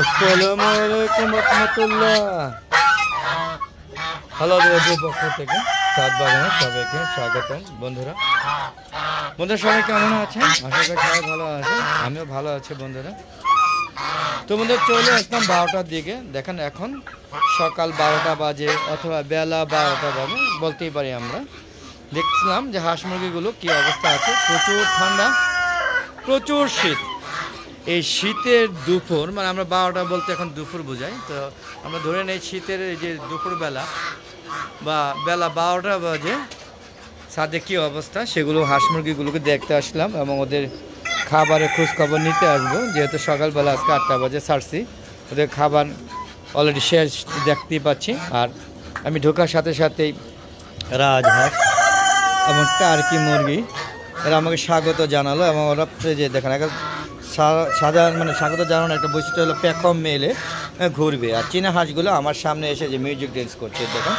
আসসালামু আলাইকুম রহমতুল্লাহ। Hello radio পক্ষ থেকে সাত বাগানে সবাইকে স্বাগতম। বন্ধুরা সবাই কেমন আছেন? আশা করি সবাই ভালো আছে, আমিও ভালো আছি বন্ধুরা। তো বন্ধুরা চলে আসলাম 12টার দিকে। দেখেন এখন সকাল 12টা বাজে অথবা বেলা 12টা বাজে বলতেই পারি। আমরা দেখছিলাম যে হাঁস মুরগিগুলো কী অবস্থা আছে। প্রচুর ঠান্ডা, প্রচুর শীত। এই শীতের দুপুর, মানে আমরা 12টা বলতে এখন দুপুর বোঝাই, তো আমরা ধরে নেই শীতের এই যে দুপুরবেলা বা বেলা 12টা বাজে ছাদে কী অবস্থা সেগুলো হাঁস মুরগিগুলোকে দেখতে আসলাম এবং ওদের খাবারের খোঁজখবর নিতে আসবো। যেহেতু সকালবেলা আজকে 8টা বাজে ছাড়ছি, ওদের খাবার অলরেডি শেষ দেখতেই পাচ্ছি। আর আমি ঢোকার সাথে সাথেই রাজহাঁস এবং টার্কি মুরগি এরা আমাকে স্বাগত জানালো এবং ওরা যে দেখেন একটা সাধারণ মানে স্বাগত জানানোর একটা বৈশিষ্ট্য হলো পেখম মেলে ঘুরবে। আর চীনা হাঁসগুলো আমার সামনে এসে যে মিউজিক ড্যান্স করছে দেখেন,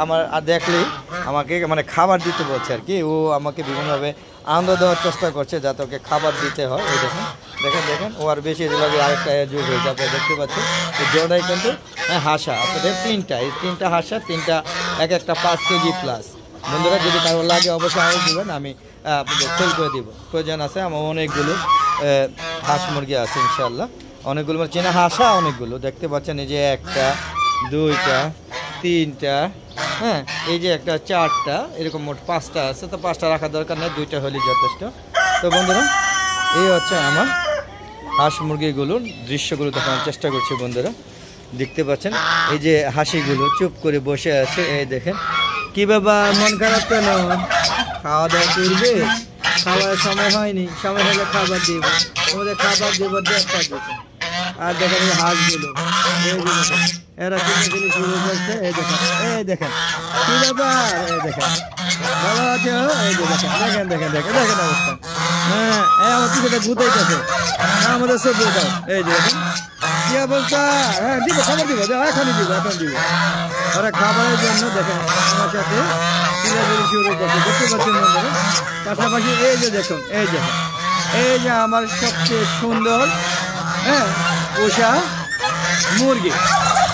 আমার দেখলেই আমাকে মানে খাবার দিতে বলছে আর কি। ও আমাকে বিভিন্নভাবে আনন্দ দেওয়ার চেষ্টা করছে যাতে ওকে খাবার দিতে হয়। এই দেখেন দেখেন দেখেন ও আর বেশি লাগে আরেকটা যুগ হয়ে যাবে। দেখতে পাচ্ছেন এই জোড়াই কিন্তু হাঁসা আপনাদের এই তিনটা হাঁসা, তিনটা এক একটা 5 কেজি প্লাস। বন্ধুরা যদি কারো লাগে অবশ্যই আরও দেবেন, আমি আপনাদের সেল করে দিব। প্রয়োজন আছে আমার অনেকগুলো হাঁস মুরগি আছে ইনশাল্লাহ, অনেকগুলো মানে চেনা হাঁসা অনেকগুলো দেখতে পাচ্ছেন। এই যে 1টা 2টা 3টা, হ্যাঁ এই যে একটা 4টা, এরকম মোট 5টা আছে। তো 5টা রাখার দরকার নেই, 2টা হলেই যথেষ্ট। তো বন্ধুরা এই হচ্ছে আমার হাঁস মুরগিগুলোর দৃশ্যগুলো দেখানোর চেষ্টা করছি। বন্ধুরা দেখতে পাচ্ছেন এই যে হাসিগুলো চুপ করে বসে আছে। এই দেখেন কি ব্যাপার, মন খারাপ কেন? খাওয়া দাওয়া করবে, খাওয়ার সময় হয়নি, সময় হলে খাবার দিব, ওদের খাবার দেব দেখতে দিতে। আর দেখেন এই হাঁসগুলো এরা কিনে শুরু করছে। এই দেখেন এই দেখেন কি ব্যাপার, এই দেখেন ভালো আছে। এই যে দেখেন দেখেন দেখেন দেখেন দেখেন অবস্থা। হ্যাঁ আমার পিছনে ঘুরতেছে আমাদের সব দাও। এই যে দেখেন কি অবস্থা। হ্যাঁ দিব, খাবার দিব, এখনই দিব, এখন দিব। ওরা খাবারের জন্য দেখেন আমার সাথে শুরু করছে, দেখতে পাচ্ছেন বন্ধুরা। পাশাপাশি এই যে দেখুন এই যে আমার সবচেয়ে সুন্দর পোষা মুরগি,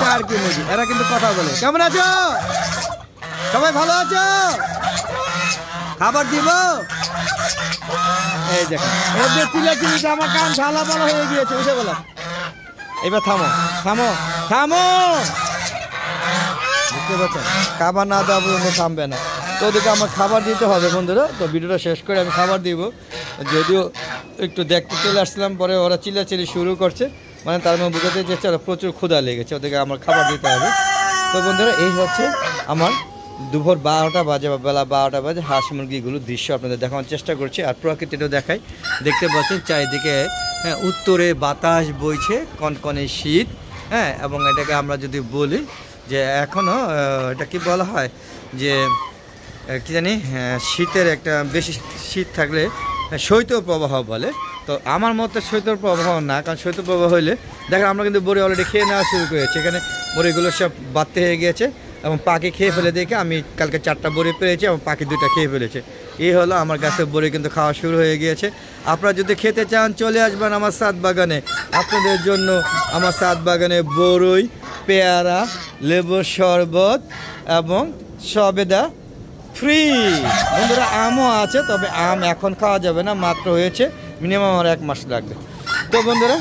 টার্কি মুরগি। এরা কিন্তু কথা বলে। কেমন আছো সবাই, ভালো আছো? খাবার দিব। এই দেখেন ওদের চিলাচিলিতে আমার কান ঝালা পালা হয়ে গিয়েছে। উঠে গেলাম, এবার থামো থামো থামো। বুঝতে পারছেন খাবার না দেওয়া পর্যন্ত থামবে না। তো ওদেরকে আমার খাবার দিতে হবে বন্ধুরা। তো ভিডিওটা শেষ করে আমি খাবার দিব। যদিও একটু দেখতে চলে আসলাম, পরে ওরা চিল্লাচিল্লি শুরু করছে, মানে তার মধ্যে বোঝাতে চেয়েছে ওরা প্রচুর ক্ষুধা লেগেছে, ওদেরকে আমার খাবার দিতে হবে। তো বন্ধুরা এই হচ্ছে আমার দুপুর 12টা বাজে বা বেলা 12টা বাজে হাঁস মুরগিগুলো দৃশ্য আপনাদের দেখানোর চেষ্টা করছি। আর প্রকৃতিটাও দেখাই। দেখতে পাচ্ছেন চারিদিকে উত্তরে বাতাস বইছে, কনকনে শীত। হ্যাঁ এবং এটাকে আমরা যদি বলি যে এখনও এটা কি বলা হয় যে কি জানি, শীতের একটা বেশি শীত থাকলে শৈত্যপ্রবাহ বলে। তো আমার মতে শৈত্যপ্রবাহ না, কারণ শৈত্যপ্রবাহ হইলে দেখেন আমরা কিন্তু বড়ি অলরেডি খেয়ে নেওয়া শুরু করেছি। এখানে বড়িগুলো সব বাড়তে হয়ে গিয়েছে এবং পাখি খেয়ে ফেলে দেখে আমি কালকে 4টা বড়ি পেয়েছি এবং পাখি 2টা খেয়ে ফেলেছে। এই হলো আমার গাছের বড়ি কিন্তু খাওয়া শুরু হয়ে গিয়েছে। আপনারা যদি খেতে চান চলে আসবেন আমার ছাদ বাগানে। আপনাদের জন্য আমার ছাদ বাগানে বড়ই, পেয়ারা, লেবুর শরবত এবং সবেদা ফ্রি। বন্ধুরা আমও আছে, তবে আম এখন খাওয়া যাবে না, মাত্র হয়েছে, মিনিমাম আমার 1 মাস লাগবে। তো বন্ধুরা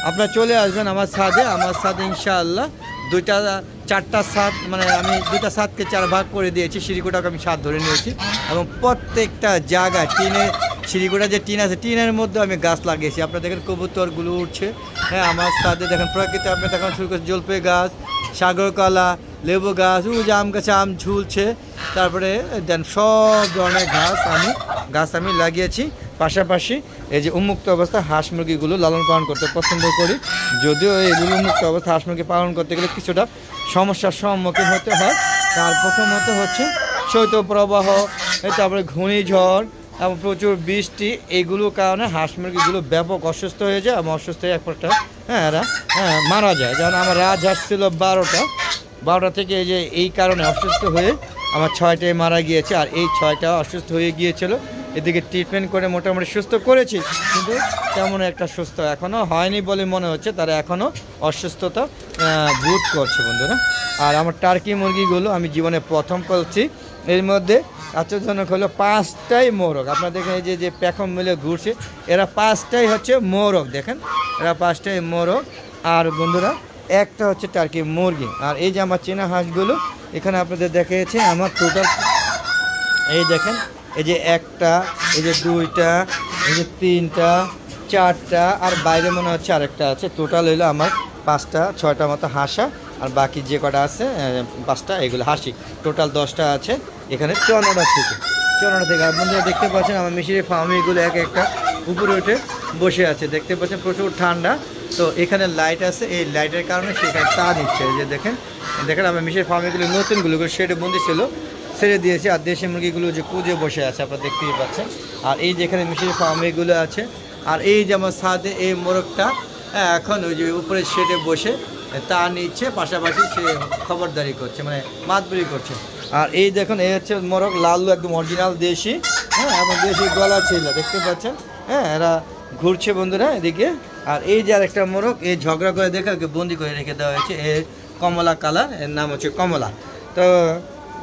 আপনারা চলে আসবেন আমার ছাদে ইনশাআল্লাহ। 4টা ছাদ, মানে আমি 2টা ছাদকে 4 ভাগ করে দিয়েছি। সিঁড়িকোটাকে আমি ছাদ ধরে নিয়েছি এবং প্রত্যেকটা জায়গায় সিঁড়িকোটা যে টিন আছে, টিনের মধ্যে আমি গাছ লাগিয়েছি। আপনারা দেখেন কবুতরগুলো উঠছে। হ্যাঁ আমার ছাদে দেখেন প্রকৃতি আপনি দেখানো শুরু করছে। জলপাই গাছ, সাগরকলা, লেবু গাছ, আম গাছে আম ঝুলছে। তারপরে দেন সব ধরনের গাছ আমি লাগিয়েছি। পাশাপাশি এই যে উন্মুক্ত অবস্থা হাঁস মুরগিগুলো লালন পালন করতে পছন্দ করি। যদিও এই উন্মুক্ত অবস্থা হাঁস মুরগি পালন করতে গেলে কিছুটা সমস্যার সম্মুখীন হতে হয়। তার প্রথমত হচ্ছে শৈত্যপ্রবাহ, তারপরে ঘূর্ণিঝড় এবং প্রচুর বৃষ্টি, এইগুলোর কারণে হাঁস মুরগিগুলো ব্যাপক অসুস্থ হয়ে যায় এবং অসুস্থ হয়ে একটা এরা মারা যায়। যেমন আমার রাজহাঁস ছিল 12টা থেকে এই যে এই কারণে অসুস্থ হয়ে আমার 6টায় মারা গিয়েছে। আর এই 6টা অসুস্থ হয়ে গিয়েছিল এদিকে ট্রিটমেন্ট করে মোটামুটি সুস্থ করেছি, কিন্তু তেমন একটা সুস্থ এখনও হয়নি বলে মনে হচ্ছে, তারা এখনও অসুস্থতা বোধ করছে বন্ধুরা। আর আমার টার্কি মুরগিগুলো আমি জীবনে প্রথম পালছি, এর মধ্যে আশ্চর্যজনক হলো 5টাই মোরগ। আপনারা দেখেন এই যে পেখম মিলে ঘুরছে, এরা 5টাই হচ্ছে মোরগ, দেখেন এরা 5টাই মোরগ। আর বন্ধুরা একটা হচ্ছে টার্কি মুরগি। আর এই যে আমার চেনা হাঁসগুলো এখানে আপনাদের দেখিয়েছে আমার টোটাল, এই দেখেন এই যে একটা, এই যে 2টা, এই যে 3টা, 4টা, আর বাইরে মনে হচ্ছে আরেকটা আছে। টোটাল হইলো আমার 5টা 6টা মতো হাঁসা, আর বাকি যে কটা আছে 5টা এগুলো হাসি, টোটাল 10টা আছে এখানে 54টা থেকে। আর বন্ধুরা দেখতে পাচ্ছেন আমার মিশরের ফার্মিগুলো এক একটা উপরে উঠে বসে আছে, দেখতে পাচ্ছেন প্রচুর ঠান্ডা। তো এখানে লাইট আছে, এই লাইটের কারণে সেখানে তা দিচ্ছে। এই যে দেখেন আমার মিশরের ফার্মিগুলো নতুনগুলো শেডে বন্দি ছিল, ছেড়ে দিয়েছে। আর দেশি মুরগিগুলো যে কুজে বসে আছে আপনারা দেখতেই পাচ্ছেন। আর এই যেখানে মিশরের ফার্মিগুলো আছে, আর এই যে আমার সাথে এই মোরগটা এখন ওই যে উপরে শেডে বসে তা নিচ্ছে, পাশাপাশি সে খবরদারি করছে, মানে মাতবরি করছে। আর এই দেখুন এই হচ্ছে মোরগ লালু, একদম অরিজিনাল দেশি, হ্যাঁ এবং দেশি গলা ছিল, দেখতে পাচ্ছেন। হ্যাঁ এরা ঘুরছে বন্ধুরা এদিকে। আর এই যে আরেকটা মোরগ, এই ঝগড়া করে দেখে ওকে বন্দি করে রেখে দেওয়া হয়েছে, এর কমলা কালার, এর নাম হচ্ছে কমলা। তো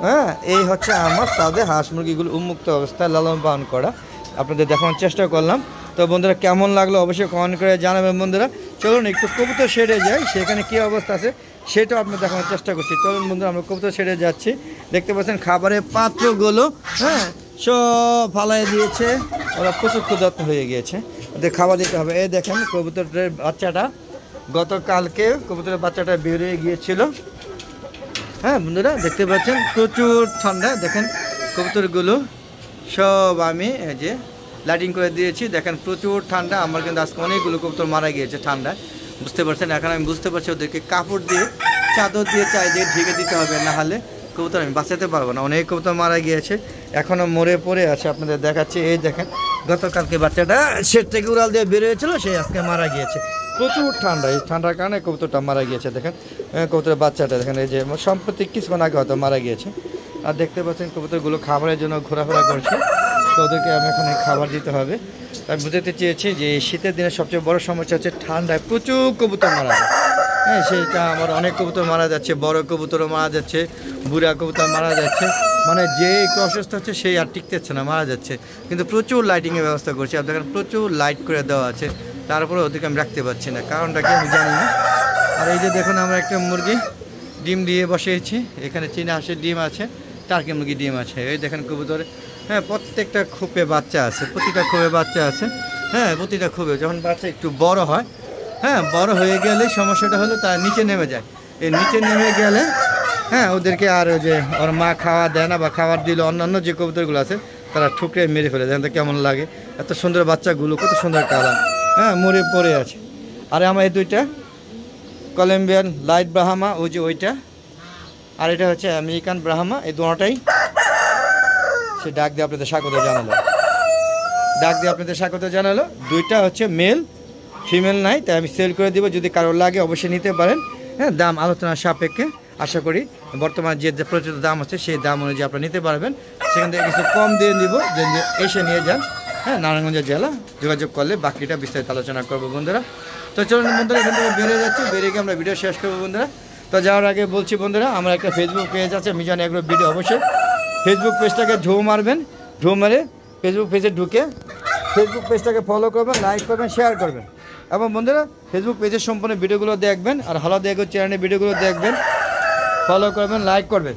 হ্যাঁ এই হচ্ছে আমার সাদে হাঁস মুরগিগুলো উন্মুক্ত অবস্থায় লালন পালন করা, আপনাদের দেখানোর চেষ্টা করলাম। তো বন্ধুরা কেমন লাগলো অবশ্যই কমেন্ট করে জানাবেন বন্ধুরা। চলুন একটু কবুতর শেডে যাই, সেখানে কী অবস্থা আছে সেটাও আপনার দেখানোর চেষ্টা করছি। চলুন বন্ধুরা আমরা কবুতর শেডে যাচ্ছি। দেখতে পাচ্ছেন খাবারের পাত্রগুলো হ্যাঁ সব ফালাই দিয়েছে, ওরা প্রচুর ক্ষুধার্ত হয়ে গিয়েছে, ওদের খাবার দিতে হবে। এই দেখেন কবুতরের বাচ্চাটা, গতকালকে কবুতরের বাচ্চাটা বেরিয়ে গিয়েছিল। হ্যাঁ বন্ধুরা দেখতে পাচ্ছেন প্রচুর ঠান্ডা, দেখেন কবুতরগুলো সব আমি এই যে লাইটিং করে দিয়েছি, দেখেন প্রচুর ঠান্ডা। আমার কিন্তু আজকে অনেকগুলো কবুতর মারা গিয়েছে ঠান্ডায়, বুঝতে পারছেন। এখন আমি বুঝতে পারছি ওদেরকে কাপড় দিয়ে, চাদর দিয়ে, চাই ঢেকে দিতে হবে, না হলে কবুতর আমি বাঁচাতে পারবো না। অনেক কবুতর মারা গিয়েছে, এখনও মরে পড়ে আছে, আপনাদের দেখাচ্ছি। এই দেখেন গতকালকে বাচ্চাটা শেড থেকে উড়াল দিয়ে বেরিয়েছিল, সে আজকে মারা গিয়েছে। প্রচুর ঠান্ডা, এই ঠান্ডার কারণে কবুতরটা মারা গিয়েছে। দেখেন কবুতরের বাচ্চাটা দেখেন, এই যে সম্প্রতি কিছুক্ষণ আগে হয়তো মারা গিয়েছে। আর দেখতে পাচ্ছেন কবুতরগুলো খাবারের জন্য ঘোরাফেরা করছে, তো ওদেরকে আমি এখন খাবার দিতে হবে। আমি বুঝাতে চেয়েছি যে শীতের দিনে সবচেয়ে বড় সমস্যা হচ্ছে ঠান্ডায় প্রচুর কবুতর মারা যায়। হ্যাঁ সেটা আমার অনেক কবুতর মারা যাচ্ছে, বড় কবুতরও মারা যাচ্ছে, বুড়া কবুতর মারা যাচ্ছে, মানে যে একটু অসুস্থ হচ্ছে সেই আর টিকতেছে না, মারা যাচ্ছে। কিন্তু প্রচুর লাইটিংয়ের ব্যবস্থা করছি, আপনাদের প্রচুর লাইট করে দেওয়া আছে, তারপরে ওদেরকে আমি রাখতে পারছি না, কারণটা কি আমি জানি না। আর এই যে দেখুন আমরা একটা মুরগি ডিম দিয়ে বসিয়েছি, এখানে চীনা হাঁসের ডিম আছে, টার্কি মুরগি ডিম আছে। এই দেখেন কবুতরে হ্যাঁ প্রত্যেকটা খোপে বাচ্চা আছে, প্রতিটা খোপে বাচ্চা আছে। হ্যাঁ প্রতিটা খোপে যখন বাচ্চা একটু বড় হয়, হ্যাঁ বড় হয়ে গেলে সমস্যাটা হলো তার নিচে নেমে যায়। এই নিচে নেমে গেলে হ্যাঁ ওদেরকে আর ওই যে ওর মা খাওয়া দেয় না, বা খাবার দিলে অন্যান্য যে কবুতরগুলো আছে তারা ঠুকরে মেরে ফেলে, দেখেন তো কেমন লাগে। এত সুন্দর বাচ্চাগুলো, কত সুন্দর কালার, হ্যাঁ মরে পড়ে আছে। আর আমার এই দুইটা কলম্বিয়ান লাইট ব্রাহ্মা, ওই যে ওইটা, আর এটা হচ্ছে আমেরিকান ব্রাহ্মা, এই দুটাই সে ডাক দিয়ে আপনাদের স্বাগত জানালো, দুইটা হচ্ছে মেল, ফিমেল নাই, তাই আমি সেল করে দিব। যদি কারোর লাগে অবশ্যই নিতে পারেন, হ্যাঁ দাম আলোচনার সাপেক্ষে, আশা করি বর্তমানে যে প্রচলিত দাম আছে সেই দাম অনুযায়ী আপনারা নিতে পারবেন। সেখান থেকে কিছু কম দিয়ে দিব, যে এসে নিয়ে যান, হ্যাঁ নারায়ণগঞ্জ জেলা, যোগাযোগ করলে বাকিটা বিস্তারিত আলোচনা করবো বন্ধুরা। তো চলুন বন্ধুরা এখান থেকে বেরিয়ে যাচ্ছি, বেরিয়ে গিয়ে আমরা ভিডিও শেষ করবো বন্ধুরা। তো যাওয়ার আগে বলছি বন্ধুরা, আমার একটা ফেসবুক পেজ আছে মিজান এগ্রো ভিডিও, অবশ্যই ফেসবুক পেজটাকে ঢৌ মারবেন, ঢৌ মেরে ফেসবুক পেজে ঢুকে ফেসবুক পেজটাকে ফলো করবেন, লাইক করবেন, শেয়ার করবেন। এবং বন্ধুরা ফেসবুক পেজের সম্পূর্ণ ভিডিওগুলো দেখবেন, আর হালাদা এগ্রো চ্যানেলের ভিডিওগুলো দেখবেন, ফলো করবেন, লাইক করবেন।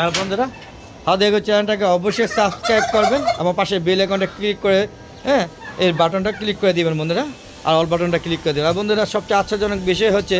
আর বন্ধুরা হালাদা এগ্রো চ্যানেলটাকে অবশ্যই সাবস্ক্রাইব করবেন, আমার পাশে বেল আইকনটা ক্লিক করে হ্যাঁ এই বাটনটা ক্লিক করে দিবেন বন্ধুরা, আর অল বাটনটা ক্লিক করে দেবেন। আর বন্ধুরা সবচেয়ে আশ্চর্যজনক বিষয় হচ্ছে,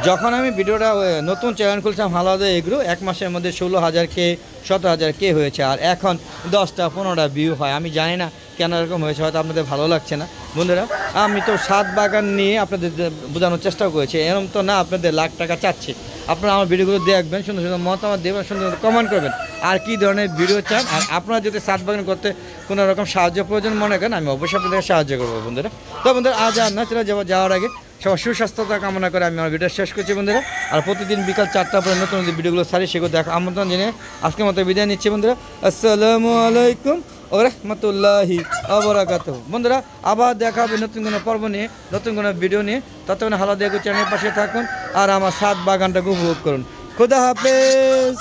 যখন আমি ভিডিওটা নতুন চ্যানেল খুলছিলাম হালাদা এগ্রো, 1 মাসের মধ্যে 16,000 কে 17,000 কে হয়েছে, আর এখন 10টা 15টা ভিউ হয়। আমি জানি না কেন এরকম হয়েছে, হয়তো আপনাদের ভালো লাগছে না বন্ধুরা। আমি তো ছাদ বাগান নিয়ে আপনাদের বোঝানোর চেষ্টা করেছি, এরকম তো না আপনাদের লাখ টাকা চাচ্ছি। আপনারা আমার ভিডিওগুলো দেখবেন, সুন্দর সুন্দর মতামত দেবেন, সুন্দর সুন্দর কমেন্ট করবেন, আর কী ধরনের ভিডিও চান। আর আপনারা যদি ছাদ বাগান করতে কোনো রকম সাহায্য প্রয়োজন মনে করেন, আমি অবশ্যই আপনাদের সাহায্য করবো বন্ধুরা। তো বন্ধুরা আজ আর না, চলে যাওয়ার আগে সবার সুস্বাস্থ্যতা কামনা করে আমি আমার ভিডিও শেষ করছি বন্ধুরা। আর প্রতিদিন বিকাল 4টার পরে নতুন ভিডিওগুলো সারি সেগুলো দেখা আমন্ত্রণ জেনে আজকের মতো বিদায় নিচ্ছি বন্ধুরা। আসসালামু আলাইকুম ওয়া রাহমাতুল্লাহি ওয়া বারাকাতুহু। বন্ধুরা আবার দেখা হবে নতুন কোনো পর্ব নিয়ে, নতুন কোনো ভিডিও নিয়ে। ততক্ষণ হালাদিয়া চ্যানেলের পাশে থাকুন আর আমার ছাদ বাগানটাকে উপভোগ করুন। খুদা হাফেজ।